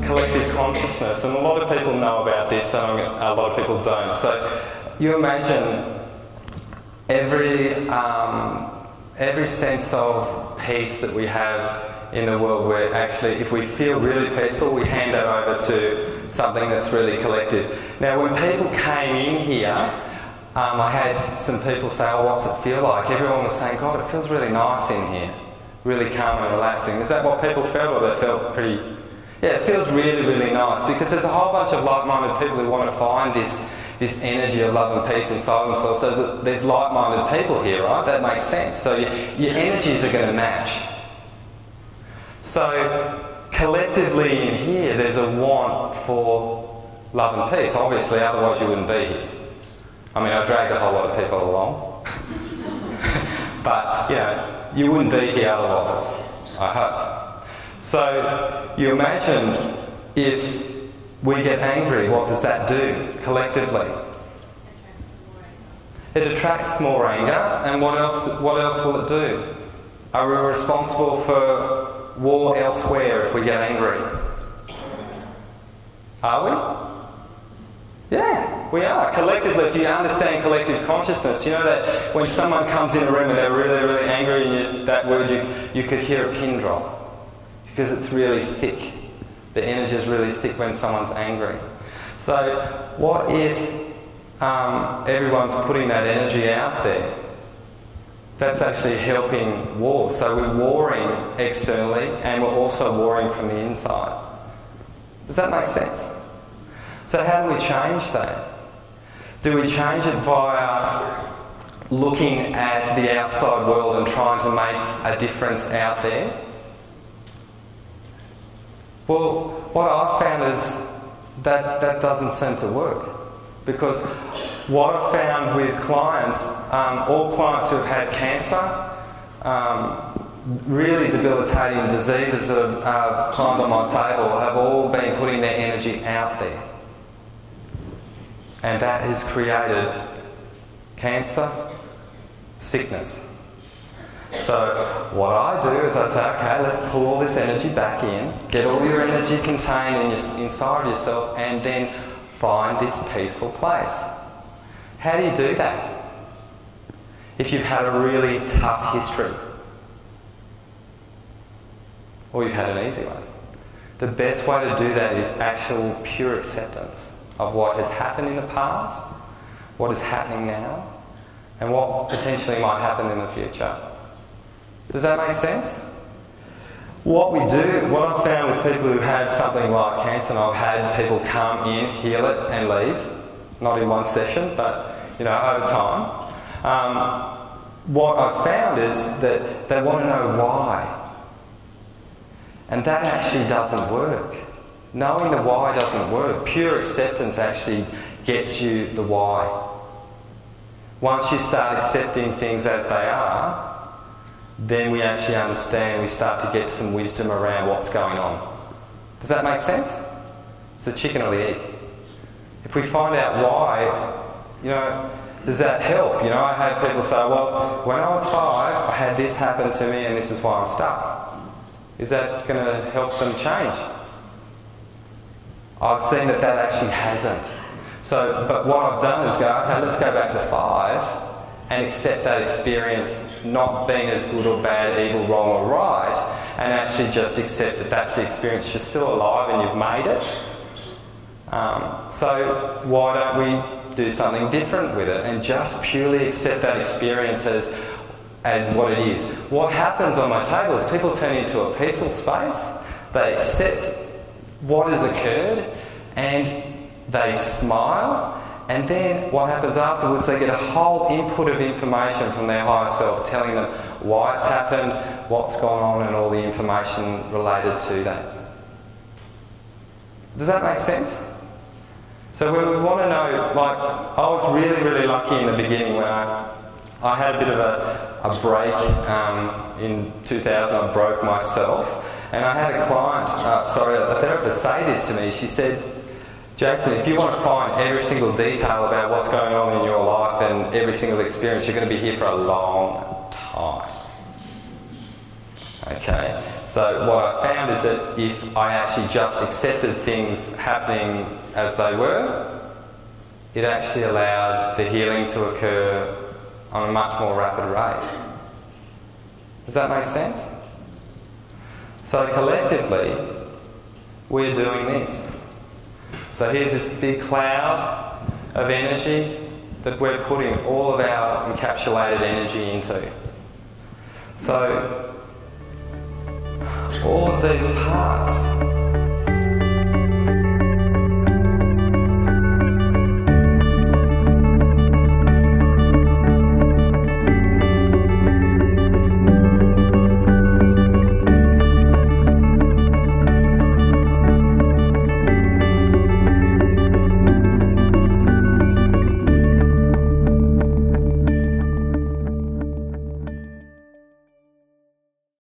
collective consciousness, and a lot of people know about this and a lot of people don't. So you imagine every sense of peace that we have in the world, where actually if we feel really peaceful, we hand that over to something that's really collective. Now when people came in here, I had some people say, oh, what's it feel like? Everyone was saying, God, it feels really nice in here. Really calm and relaxing. Is that what people felt, or they felt pretty... Yeah, it feels really, really nice, because there's a whole bunch of like-minded people who want to find this energy of love and peace inside themselves. So there's like-minded people here, right? That makes sense. So your energies are going to match. So collectively in here, there's a want for love and peace. Obviously, otherwise you wouldn't be here. I mean, I dragged a whole lot of people along. But, you know, you wouldn't be here otherwise, I hope. So you imagine if we get angry, what does that do collectively? It attracts more anger, and what else will it do? Are we responsible for war elsewhere if we get angry? Are we? Yeah, we are. Collectively, if you understand collective consciousness, you know that when someone comes in a room and they're really, really angry, and that word, you could hear a pin drop, because it's really thick. The energy is really thick when someone's angry. So what if everyone's putting that energy out there? That's actually helping war. So we're warring externally, and we're also warring from the inside. Does that make sense? So how do we change that? Do we change it via looking at the outside world and trying to make a difference out there? Well, what I've found is that doesn't seem to work. Because what I've found with clients, all clients who have had cancer, really debilitating diseases that have climbed on my table, have all been putting their energy out there. And that has created cancer, sickness. So what I do is I say, okay, let's pull all this energy back in, get all your energy contained inside yourself, and then find this peaceful place. How do you do that? If you've had a really tough history, or you've had an easy one. The best way to do that is actual pure acceptance of what has happened in the past, what is happening now, and what potentially might happen in the future. Does that make sense? What we do, what I've found with people who have something like cancer, and I've had people come in, heal it, and leave, not in one session, but over time. What I've found is that they want to know why, and that actually doesn't work. Knowing the why doesn't work. Pure acceptance actually gets you the why. Once you start accepting things as they are, then we actually understand, we start to get some wisdom around what's going on. Does that make sense? It's the chicken or the egg. If we find out why, does that help? I had people say, well, when I was 5, I had this happen to me and this is why I'm stuck. Is that going to help them change? I've seen that actually hasn't. So, but what I've done is go, okay, let's go back to 5 and accept that experience not being as good or bad, evil, wrong or right, and actually just accept that that's the experience. You're still alive and you've made it. So why don't we do something different with it and just purely accept that experience as what it is. What happens on my table is people turn into a peaceful space, they accept what has occurred, and they smile, and then what happens afterwards, they get a whole input of information from their higher self telling them why it's happened, what's gone on, and all the information related to that. Does that make sense? So when we want to know, like, I was really, really lucky in the beginning when I had a bit of a break in 2000. I broke myself, and I had a client, a therapist say this to me. She said, Jason, if you want to find every single detail about what's going on in your life and every single experience, you're going to be here for a long time. Okay, so So what I found is that if I actually just accepted things happening as they were, it actually allowed the healing to occur on a much more rapid rate. Does that make sense? So collectively, we're doing this. So here's this big cloud of energy that we're putting all of our encapsulated energy into. So all of these parts